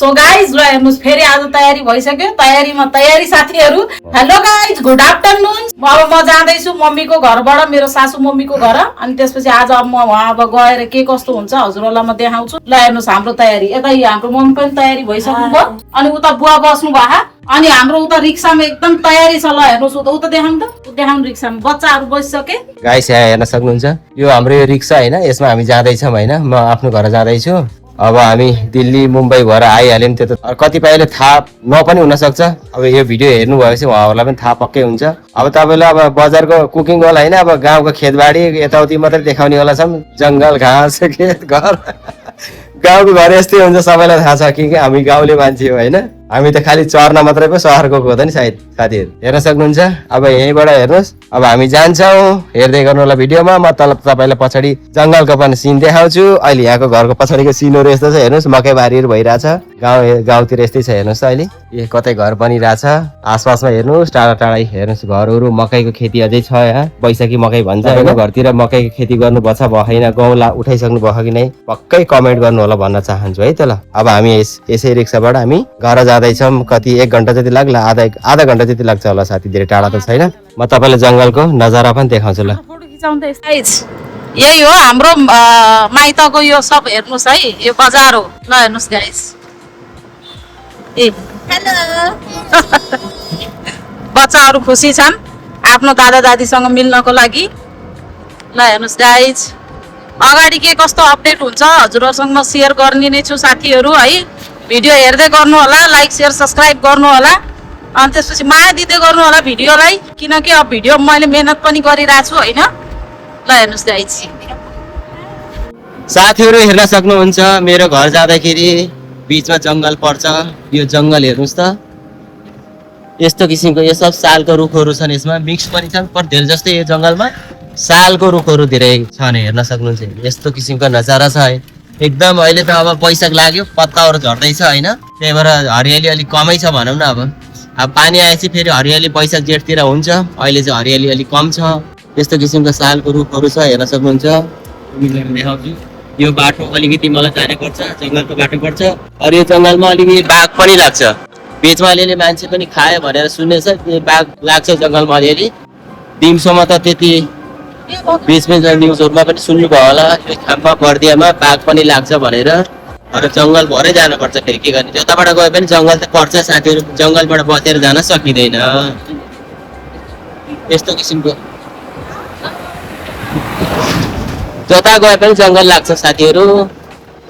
so guys ल हेर्नुस् फेरि आज तयारी भइसक्यो तयारीमा तयारी साथीहरु हेलो गाइज गुड आफ्टरनुन अब म जाँदैछु मम्मीको घरबाट मेरो सासू मम्मीको घर अनि त्यसपछि आज म वहाँ अब गएर के कस्तो हुन्छ हजुरहरुलाई म देखाउँछु ल हेर्नुस् हाम्रो तयारी यता हाम्रो मम्मी पनि तयारी भइसक्नुभयो अनि उता बुवा बस्नु भा अनि हाम्रो उता रिक्सामा एकदम तयारी छ ल हेर्नुस् उता देखाउनु रिक्सामा बच्चाहरु बसिसके गाइस यहाँ हेर्न सक्नुहुन्छ यो हाम्रो यो रिक्सा हैन यसमा हामी जाँदैछौँ हैन म आफ्नो घर जाँदैछु अब हामी दिल्ली मुम्बई भएर आइहाल्यौं त्यो त कतिपयले थाहा नपनि हुन सक्छ अब यो भिडियो हेर्नु भएपछि उहाँहरुलाई पनि थाहा पक्कै हुन्छ अब तपाईले अब बजारको कुकिङ वाला हैन अब गाउँको खेतबाडी यताउति मात्रै देखाउने वाला छौं जंगल घाँस खेत घर गाउँको घर यस्तै हुन्छ सबैलाई थाहा छ कि हामी गाउँले मान्छे हो हैन हामी त खाली चर्न मात्रै पो शहरको हो त नि सायद साथीहरु हेर्न सक्नुहुन्छ अब यहीबाट हेर्नुस् अब हामी जान्छौं हेर्दै गर्नु होला भिडियोमा म तपाईलाई पछाडी जंगलको पनि सिन देखाउँछु अहिले यहाँको घरको पछाडीको सिनहरु यस्तो छ हेर्नुस् मकै बारीहरु भइराछ गाउँतिर यस्तै छ हेर्नुस् अहिले यो कतै घर बनिराछ आसपासमा हेर्नुस् टाढा टाढा हेर्नुस् घरहरु मकैको खेती अझै छ यहाँ बैशाखी मकै भन्छ हैन घरतिर मकैको खेती गर्नु भछ भएन गौला उठाइसक्नु भयो कि नै पक्कै कमेन्ट गर्नु होला भन्न चाहन्छु है त ल अब हामी यसै रिक्साबाट हामी घर जाँदैछौँ कति 1 घण्टा जति लाग्ला आधा घण्टा जति लाग्छ होला साथी धेरै टाढा त छैन म तपाईलाई जंगलको नजारा पनि देखाउँछु ल फोटो खिचाउँदै यही हो हाम्रो माइतको यो सब हेर्नुस् है यो बजार हो ल हेर्नुस् गाइस ए हेलो बच्चाहरु खुसी छन् आफ्नो दादा दादीसँग मिल्नको लागि ल हेर्नुस् गाइस अगाडि के कस्तो अपडेट हुन्छ हजुरहरुसँग म शेयर गर्ने नै छु साथीहरु है भिडियो हेर्दै गर्नु होला लाइक शेयर सब्स्क्राइब गर्नु होला अनि त्यसपछि माया दिदै गर्नु होला भिडियोलाई किनकि अब भिडियो मैले मेहनत पनि गरिरहेको छु हैन ल हेर्नुस् गाइस साथीहरु हेर्न सक्नुहुन्छ मेरो घर जाँदाखेरि बीचमा जंगल पर्छ यो जंगल हेर्नुस् त यस्तो किसिमको यो सब सालको रुखहरु छन् यसमा मिक्स पनि छन् पर धेरै जस्तै यो जंगलमा सालको रुखहरु धेरै छन् हेर्न सक्नुहुन्छ यस्तो किसिमको नजारा छ है एकदम अहिले त अब बैशाख लाग्यो पत्ताहरु झर्दै छ हैन त्यही भएर हरियाली अलि कमै छ भनौं न अब पानी आएपछि फेरि हरियाली बैशाख जेठतिर हुन्छ अहिले चाहिँ हरियाली अलि कम छ यस्तो किसिमको सालको रुखहरु छ हेर्न सक्नुहुन्छ यो बाटो अलिकति मलाई जाने पर्छ जंगलको बाटो पर्छ अनि यो जंगलमा अलिकति बाघ पनि लाग्छ बीचमा अलिअलि मान्छे पनि खायो भनेर सुनेछ बाघ लाग्छ जंगलमा अलिअलि दिउँसोमा त त्यति बीचमा न्युजहरुमा पनि सुन्नु भयो होला यो खाम्पा पर्दियामा बाघ पनि लाग्छ भनेर अनि जंगल भरै जानु पर्छ फेरि के गर्ने जताबाट गए पनि जंगल त पर्छ साथीहरु जंगलबाट बचेर जान सकिदैन यस्तो किसिमको जता गए पनि जंगल लाग्छ साथीहरु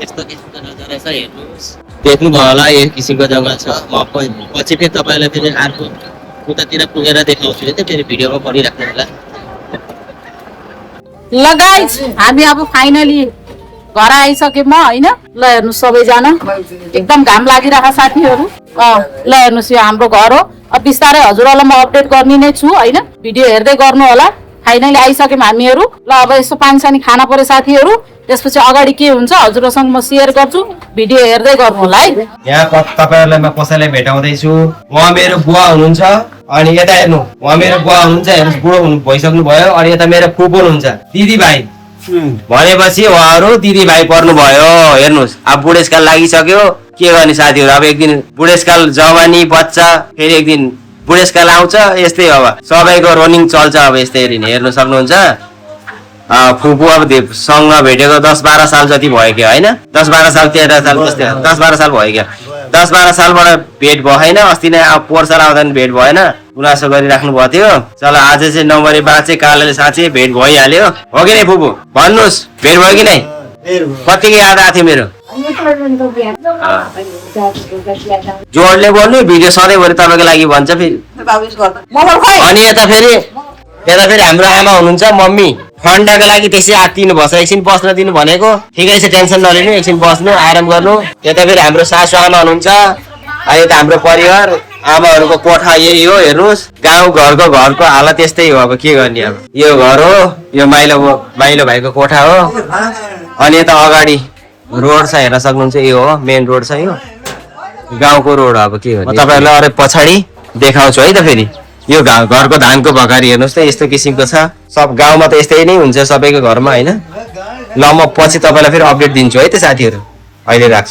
यस्तो किसिमको नजारा छ हेर्नुस् देख्नु भयो होला यो किसिमको जंगल छ म पछि फेरि तपाईलाई फेरि अर्को उतातिर पुगेर देखाउँछु है त फेरि भिडियोमा परिराख्नु होला ल गाइस हामी अब फाइनली घर आइसके म हैन ल हेर्नु सबैजना एकदम घाम लागिरहेको साथीहरु ल हेर्नुस् यो हाम्रो घर हो अब बिस्तारै हजुरहरुलाई म अपडेट गर्ने नै छु हैन भिडियो हेर्दै गर्नु होला फाइनली आइसक्यौं हामीहरु ल अब यसो पानीसानी खाना पर्यो साथीहरु त्यसपछि अगाडि के हुन्छ हजुरहरुसँग म शेयर गर्छु भिडियो हेर्दै गर्नु होला है यहाँ तपाईहरुलाई म कसैलाई भेटाउँदै छु उहाँ मेरो बुवा हुनुहुन्छ अनि यता हेर्नु उहाँ मेरो बुवा हुनुहुन्छ हेर्नुस् बुढो भइसक्नु भयो अनि यता मेरो फुपू हुनुहुन्छ दिदी भाइ भनेपछि उहाँहरु दिदी भाइ पर्नु भयो हेर्नुस् अब बुढेसकाल लागिसक्यो के गर्ने साथीहरु अब एक दिन बुढेसकाल जवानी बच्चा फेरि एक दिन बुढेसकाल आउँछ यस्तै हो अब सबैको रनिङ चल्छ अब यस्तै हेर्नु सक्नुहुन्छ फुपू अब सँग भेटेको 10-12 साल जति भयो क्या हैन 10-12 साल 13 साल कस्तै 10-12 साल भयो क्या 10-12 सालबाट भेट भएन अस्ति नै अब पोहोर साल आउँदा नि भेट भएन गुनासो गरिराख्नु भयो थियो चल आज चाहिँ नम्बरी बाँचे कालले साँचे भेट भइहाल्यो हो कि नै फुपू भन्नुस् भेट भयो कि नै कतिको याद आथ्यो मेरो जोडले बोल्नु भिडियो सधैँभरि तपाईको लागि भन्छ फेरि अनि यता फेरि हाम्रो आमा हुनुहुन्छ मम्मी फन्डाको लागि त्यसै आत्तिनु भन्छ एकछिन बस्न दिनु भनेको ठिकै छ टेन्सन नलिनु एकछिन बस्नु आराम गर्नु यता फेरि हाम्रो सासू आमा हुनुहुन्छ अहिले त हाम्रो परिवार आमाहरुको कोठा यही हो हेर्नुस् गाउँ घरको हालत यस्तै हो अब के गर्ने अब यो घर हो यो माइलो भाइको कोठा हो अनि यता अगाडि रोड छ हेर्न सक्नुहुन्छ यो हो मेन रोड छ यो गाउँको रोड अब के गर्ने तपाईहरुलाई अरे पछाडी देखाउँछु है त फेरि यो घरको धानको भकारी हेर्नुस् त यस्तो किसिमको छ सब गाउँमा त यस्तै नै हुन्छ सबैको घरमा हैन ल म पछि तपाईलाई फेरि अपडेट दिन्छु है त साथीहरु अहिले राख्छु